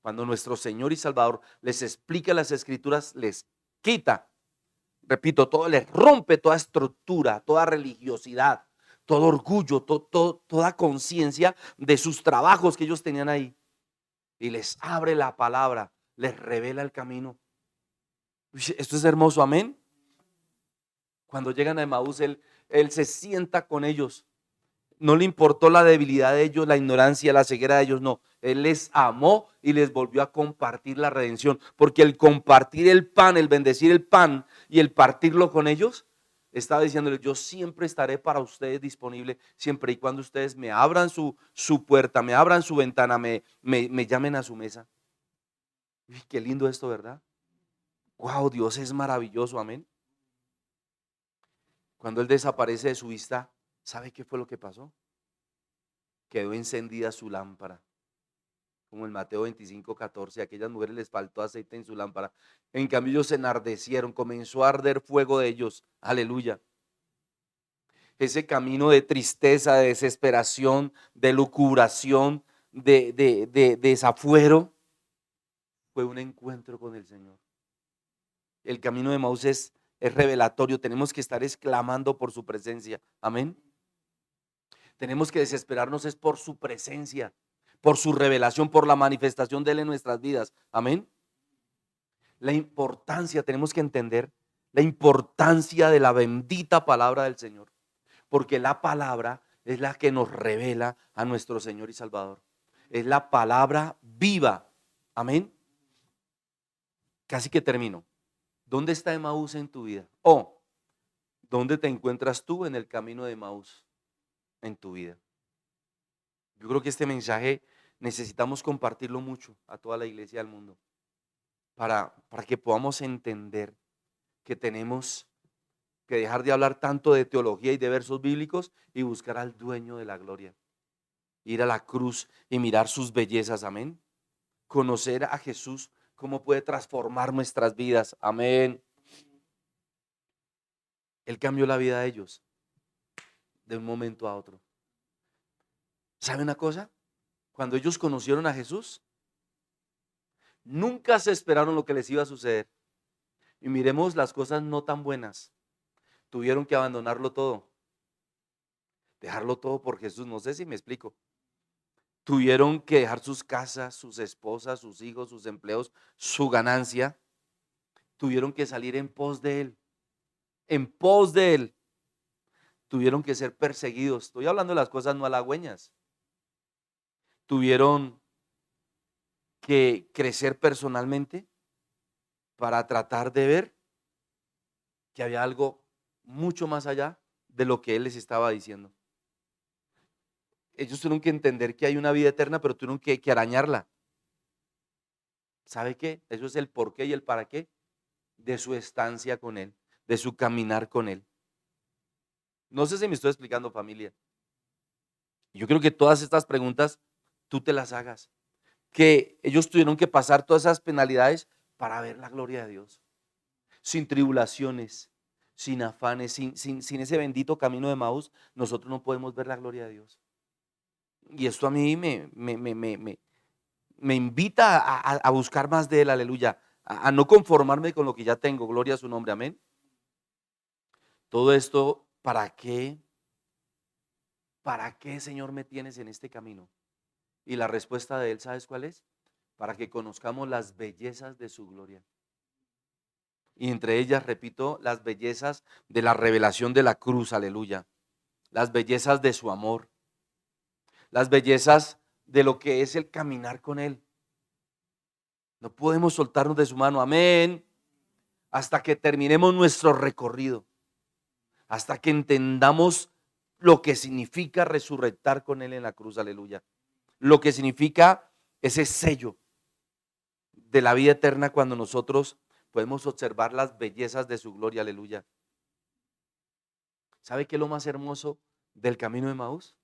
Cuando nuestro Señor y Salvador les explica las escrituras, les quita, repito, todo, les rompe toda estructura, toda religiosidad, todo orgullo, toda conciencia de sus trabajos que ellos tenían ahí. Y les abre la palabra, les revela el camino. Esto es hermoso, amén. Cuando llegan a Emaús, él se sienta con ellos No le importó la debilidad de ellos, la ignorancia, la ceguera de ellos, no. Él les amó y les volvió a compartir la redención. Porque el compartir el pan, el bendecir el pan y el partirlo con ellos, estaba diciéndoles, yo siempre estaré para ustedes disponible, siempre y cuando ustedes me abran su puerta, me abran su ventana, me llamen a su mesa. Uy, qué lindo esto, ¿verdad? Wow, Dios es maravilloso, amén. Cuando Él desaparece de su vista, ¿sabe qué fue lo que pasó? Quedó encendida su lámpara. Como en Mateo 25:14, a aquellas mujeres les faltó aceite en su lámpara. En cambio ellos se enardecieron, comenzó a arder fuego de ellos. Aleluya. Ese camino de tristeza, de desesperación, de lucubración, de desafuero, fue un encuentro con el Señor. El camino de Maús es revelatorio. Tenemos que estar exclamando por su presencia. Amén. Tenemos que desesperarnos es por su presencia, por su revelación, por la manifestación de Él en nuestras vidas. Amén. La importancia, tenemos que entender la importancia de la bendita palabra del Señor, porque la palabra es la que nos revela a nuestro Señor y Salvador. Es la palabra viva. Amén. Casi que termino. ¿Dónde está Emaús en tu vida? O, ¿dónde te encuentras tú en el camino de Emaús en tu vida? Yo creo que este mensaje necesitamos compartirlo mucho a toda la iglesia del mundo para que podamos entender que tenemos que dejar de hablar tanto de teología y de versos bíblicos y buscar al dueño de la gloria. Ir a la cruz y mirar sus bellezas, amén. Conocer a Jesús, cómo puede transformar nuestras vidas, amén. Él cambió la vida de ellos de un momento a otro. ¿Sabe una cosa? Cuando ellos conocieron a Jesús, nunca se esperaron lo que les iba a suceder. Y miremos las cosas no tan buenas. Tuvieron que abandonarlo todo. Dejarlo todo por Jesús. No sé si me explico. Tuvieron que dejar sus casas, sus esposas, sus hijos, sus empleos, su ganancia. Tuvieron que salir en pos de Él. En pos de Él. Tuvieron que ser perseguidos. Estoy hablando de las cosas no halagüeñas. Tuvieron que crecer personalmente para tratar de ver que había algo mucho más allá de lo que Él les estaba diciendo. Ellos tuvieron que entender que hay una vida eterna, pero tuvieron que arañarla. ¿Sabe qué? Eso es el por qué y el para qué de su estancia con Él, de su caminar con Él. No sé si me estoy explicando, familia. Yo creo que todas estas preguntas tú te las hagas. Que ellos tuvieron que pasar todas esas penalidades para ver la gloria de Dios. Sin tribulaciones, sin afanes, sin ese bendito camino de Maús, nosotros no podemos ver la gloria de Dios. Y esto a mí me invita a buscar más de Él, aleluya. A no conformarme con lo que ya tengo, gloria a su nombre, amén. Todo esto, ¿para qué? ¿Para qué, Señor, me tienes en este camino? Y la respuesta de Él, ¿sabes cuál es? Para que conozcamos las bellezas de su gloria. Y entre ellas, repito, las bellezas de la revelación de la cruz, aleluya. Las bellezas de su amor. Las bellezas de lo que es el caminar con Él. No podemos soltarnos de su mano, amén, hasta que terminemos nuestro recorrido. Hasta que entendamos lo que significa resucitar con Él en la cruz, aleluya. Lo que significa ese sello de la vida eterna cuando nosotros podemos observar las bellezas de su gloria, aleluya. ¿Sabe qué es lo más hermoso del camino de Maús?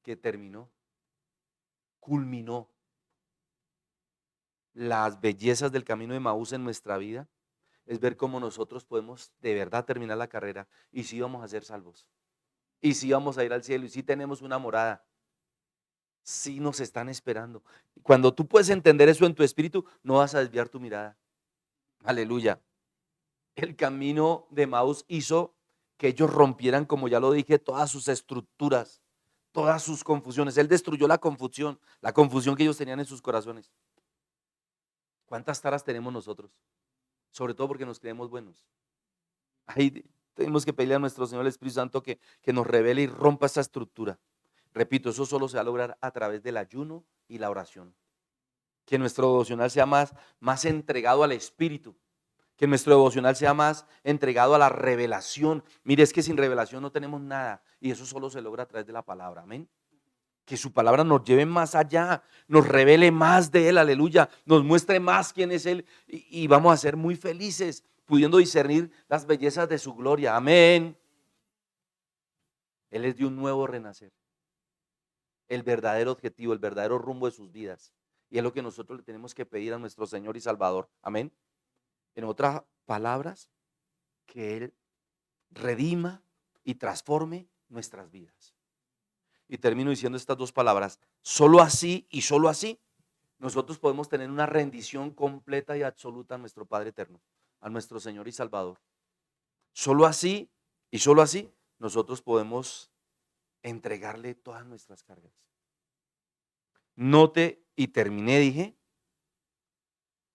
Que terminó, culminó. Las bellezas del camino de Maús en nuestra vida es ver cómo nosotros podemos de verdad terminar la carrera y si vamos a ser salvos. Y si vamos a ir al cielo y si tenemos una morada. Sí nos están esperando. Cuando tú puedes entender eso en tu espíritu, no vas a desviar tu mirada. Aleluya. El camino de Maús hizo que ellos rompieran, como ya lo dije, todas sus estructuras, todas sus confusiones. Él destruyó la confusión que ellos tenían en sus corazones. ¿Cuántas taras tenemos nosotros? Sobre todo porque nos creemos buenos. Ay, Tenemos que pedirle a nuestro Señor el Espíritu Santo que nos revele y rompa esa estructura. Repito, eso solo se va a lograr a través del ayuno y la oración. Que nuestro devocional sea más entregado al Espíritu. Que nuestro devocional sea más entregado a la revelación. Mire, es que sin revelación no tenemos nada. Y eso solo se logra a través de la palabra. Amén. Que su palabra nos lleve más allá, nos revele más de Él, aleluya, nos muestre más quién es Él y vamos a ser muy felices pudiendo discernir las bellezas de su gloria. Amén. Él es de un nuevo renacer, el verdadero objetivo, el verdadero rumbo de sus vidas. Y es lo que nosotros le tenemos que pedir a nuestro Señor y Salvador. Amén. En otras palabras, que Él redima y transforme nuestras vidas. Y termino diciendo estas dos palabras, solo así y solo así nosotros podemos tener una rendición completa y absoluta a nuestro Padre Eterno, a nuestro Señor y Salvador. Solo así y solo así nosotros podemos entregarle todas nuestras cargas. Note y terminé, dije,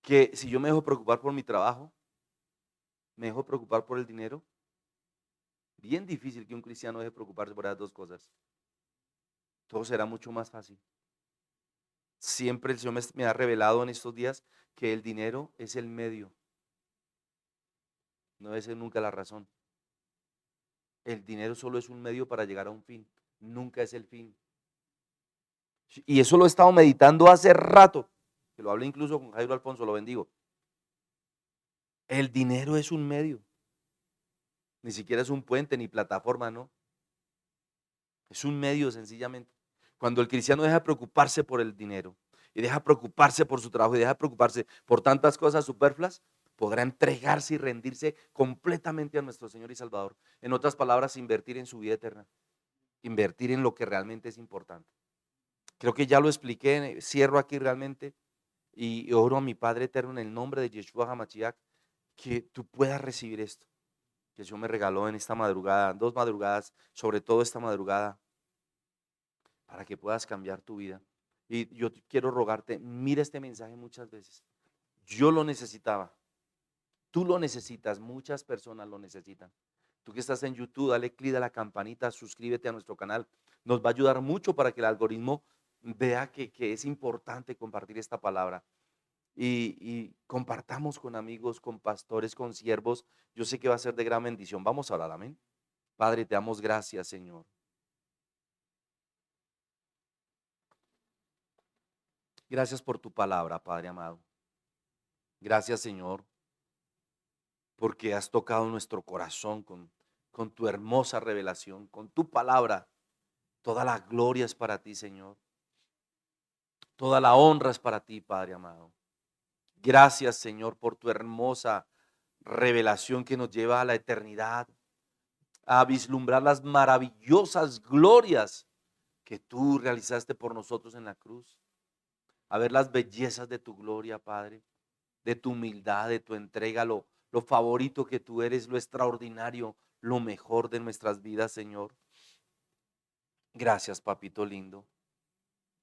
que si yo me dejo preocupar por mi trabajo, me dejo preocupar por el dinero, bien difícil que un cristiano deje preocuparse por esas dos cosas. Todo será mucho más fácil. Siempre el Señor me ha revelado en estos días que el dinero es el medio, no debe ser nunca la razón. El dinero solo es un medio para llegar a un fin, nunca es el fin. Y eso lo he estado meditando hace rato, que lo hablé incluso con Jairo Alfonso, lo bendigo. El dinero es un medio, ni siquiera es un puente ni plataforma, no. Es un medio sencillamente. Cuando el cristiano deja de preocuparse por el dinero y deja de preocuparse por su trabajo y deja de preocuparse por tantas cosas superfluas, podrá entregarse y rendirse completamente a nuestro Señor y Salvador. En otras palabras, invertir en su vida eterna, invertir en lo que realmente es importante. Creo que ya lo expliqué, cierro aquí realmente y oro a mi Padre eterno en el nombre de Yeshua HaMashiach que tú puedas recibir esto que el Señor me regaló en esta madrugada, dos madrugadas, sobre todo esta madrugada, para que puedas cambiar tu vida. Y yo quiero rogarte, mira este mensaje muchas veces. Yo lo necesitaba, tú lo necesitas, muchas personas lo necesitan. Tú que estás en YouTube, dale clic a la campanita, suscríbete a nuestro canal. Nos va a ayudar mucho para que el algoritmo vea que es importante compartir esta palabra. Y compartamos con amigos, con pastores, con siervos. Yo sé que va a ser de gran bendición. Vamos a orar, amén. Padre, te damos gracias, Señor. Gracias por tu palabra, Padre amado. Gracias, Señor, porque has tocado nuestro corazón con tu hermosa revelación, con tu palabra. Toda la gloria es para ti, Señor. Toda la honra es para ti, Padre amado. Gracias, Señor, por tu hermosa revelación que nos lleva a la eternidad, a vislumbrar las maravillosas glorias que tú realizaste por nosotros en la cruz, a ver las bellezas de tu gloria, Padre, de tu humildad, de tu entrega, lo favorito que tú eres, lo extraordinario, lo mejor de nuestras vidas, Señor. Gracias, papito lindo.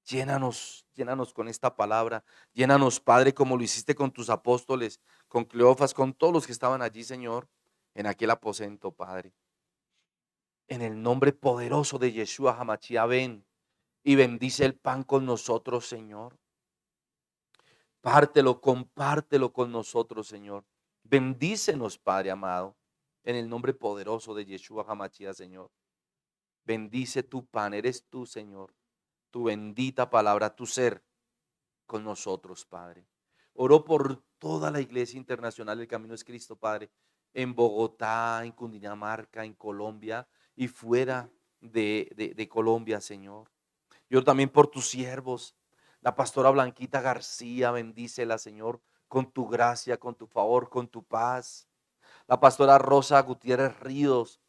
Llénanos, llénanos con esta palabra. Llénanos, Padre, como lo hiciste con tus apóstoles, con Cleofas, con todos los que estaban allí, Señor, en aquel aposento, Padre. En el nombre poderoso de Yeshua HaMashiach, ven y bendice el pan con nosotros, Señor. Pártelo, compártelo con nosotros, Señor. Bendícenos, Padre amado, en el nombre poderoso de Yeshua HaMashiach, Señor. Bendice tu pan, eres tú, Señor. Tu bendita palabra, tu ser con nosotros, Padre. Oro por toda la Iglesia Internacional del Camino es Cristo, Padre, en Bogotá, en Cundinamarca, en Colombia y fuera de Colombia, Señor. Yo también por tus siervos, la pastora Blanquita García, bendícela, Señor, con tu gracia, con tu favor, con tu paz. La pastora Rosa Gutiérrez Ríos,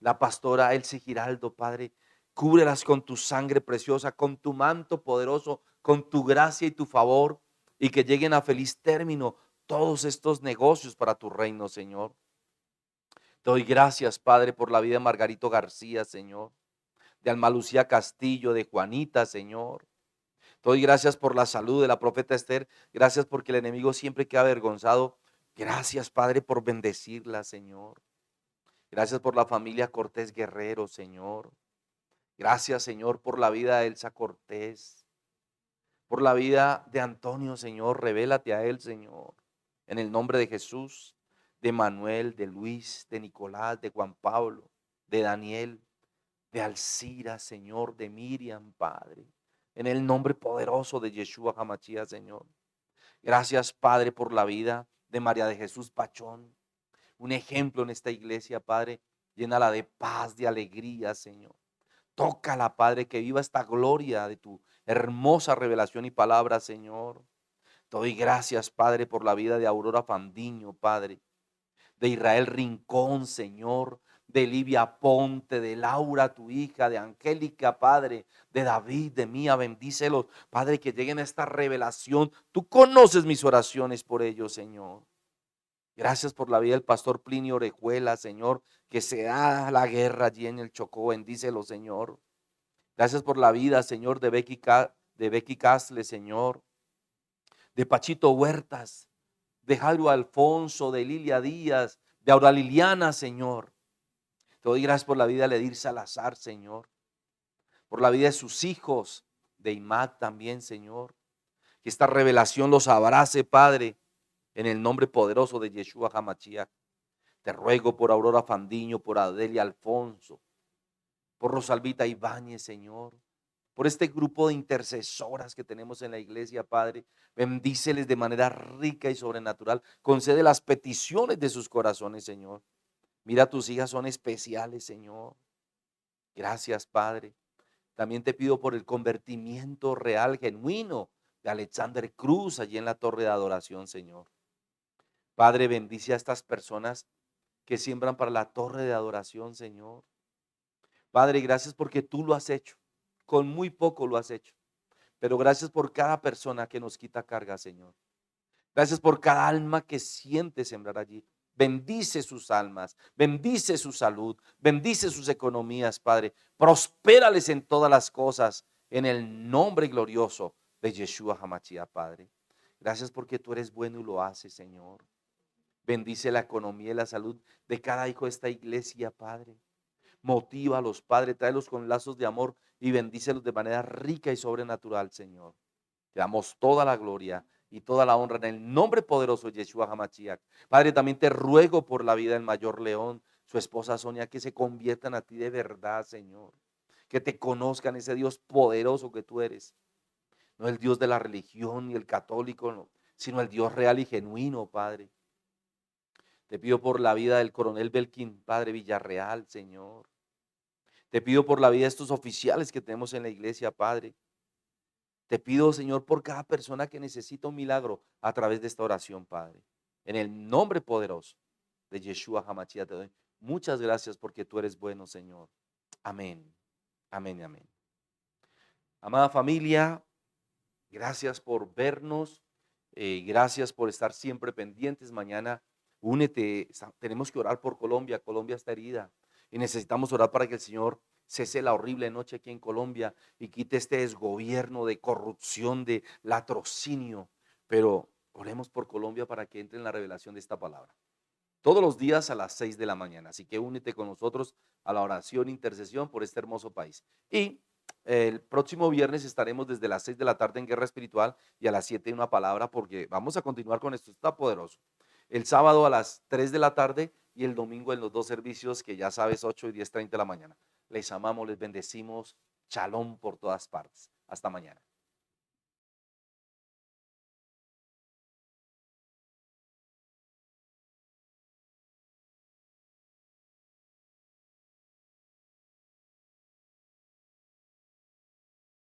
la pastora Elsie Giraldo, Padre, cúbrelas con tu sangre preciosa, con tu manto poderoso, con tu gracia y tu favor, y que lleguen a feliz término todos estos negocios para tu reino, Señor. Te doy gracias, Padre, por la vida de Margarito García, Señor, de Alma Lucía Castillo, de Juanita, Señor. Te doy gracias por la salud de la profeta Esther. Gracias porque el enemigo siempre queda avergonzado. Gracias, Padre, por bendecirla, Señor. Gracias por la familia Cortés Guerrero, Señor. Gracias, Señor, por la vida de Elsa Cortés, por la vida de Antonio, Señor. Revélate a él, Señor. En el nombre de Jesús, de Manuel, de Luis, de Nicolás, de Juan Pablo, de Daniel, de Alcira, Señor, de Miriam, Padre. En el nombre poderoso de Yeshua Hamashia, Señor. Gracias, Padre, por la vida de María de Jesús Pachón. Un ejemplo en esta iglesia, Padre. Llénala de paz, de alegría, Señor. Tócala, Padre, que viva esta gloria de tu hermosa revelación y palabra, Señor. Te doy gracias, Padre, por la vida de Aurora Fandiño, Padre, de Israel Rincón, Señor, de Livia Ponte, de Laura, tu hija, de Angélica, Padre, de David, de Mía, bendícelos, Padre, que lleguen a esta revelación. Tú conoces mis oraciones por ellos, Señor. Gracias por la vida del pastor Plinio Orejuela, Señor, que se da la guerra allí en el Chocó, bendícelo, Señor. Gracias por la vida, Señor, de Becky Castle, Señor, de Pachito Huertas, de Jairo Alfonso, de Lilia Díaz, de Aura Liliana, Señor. Te doy gracias por la vida de Ledir Salazar, Señor, por la vida de sus hijos, de Imac también, Señor. Que esta revelación los abrace, Padre, en el nombre poderoso de Yeshua Hamashiach. Te ruego por Aurora Fandiño, por Adelia Alfonso, por Rosalvita Ibáñez, Señor, por este grupo de intercesoras que tenemos en la iglesia, Padre. Bendíceles de manera rica y sobrenatural. Concede las peticiones de sus corazones, Señor. Mira, tus hijas son especiales, Señor. Gracias, Padre. También te pido por el convertimiento real, genuino de Alexander Cruz allí en la torre de adoración, Señor. Padre, bendice a estas personas que siembran para la torre de adoración, Señor. Padre, gracias porque tú lo has hecho. Con muy poco lo has hecho. Pero gracias por cada persona que nos quita carga, Señor. Gracias por cada alma que siente sembrar allí. Bendice sus almas, bendice su salud, bendice sus economías, Padre. Prospérales en todas las cosas, en el nombre glorioso de Yeshua Hamashiach, Padre. Gracias porque tú eres bueno y lo haces, Señor. Bendice la economía y la salud de cada hijo de esta iglesia, Padre. Motívalos, Padre, tráelos con lazos de amor y bendícelos de manera rica y sobrenatural, Señor. Te damos toda la gloria y toda la honra en el nombre poderoso de Yeshua Hamashiach. Padre, también te ruego por la vida del mayor León, su esposa Sonia, que se conviertan a ti de verdad, Señor. Que te conozcan ese Dios poderoso que tú eres. No el Dios de la religión ni el católico, no, sino el Dios real y genuino, Padre. Te pido por la vida del coronel Belkin, Padre Villarreal, Señor. Te pido por la vida de estos oficiales que tenemos en la iglesia, Padre. Te pido, Señor, por cada persona que necesita un milagro a través de esta oración, Padre. En el nombre poderoso de Yeshua Hamashiach te doy muchas gracias porque tú eres bueno, Señor. Amén. Amén y amén. Amada familia, gracias por vernos. Gracias por estar siempre pendientes. Mañana únete. Tenemos que orar por Colombia. Colombia está herida y necesitamos orar para que el Señor cese la horrible noche aquí en Colombia y quite este desgobierno de corrupción, de latrocinio. Pero oremos por Colombia para que entre en la revelación de esta palabra. Todos los días a las 6 de la mañana. Así que únete con nosotros a la oración e intercesión por este hermoso país. Y el próximo viernes estaremos desde las 6 de la tarde en Guerra Espiritual y a las 7 en una palabra porque vamos a continuar con esto. Está poderoso. El sábado a las 3 de la tarde y el domingo en los dos servicios que ya sabes, 8 y 10:30 de la mañana. Les amamos, les bendecimos. Shalom por todas partes. Hasta mañana.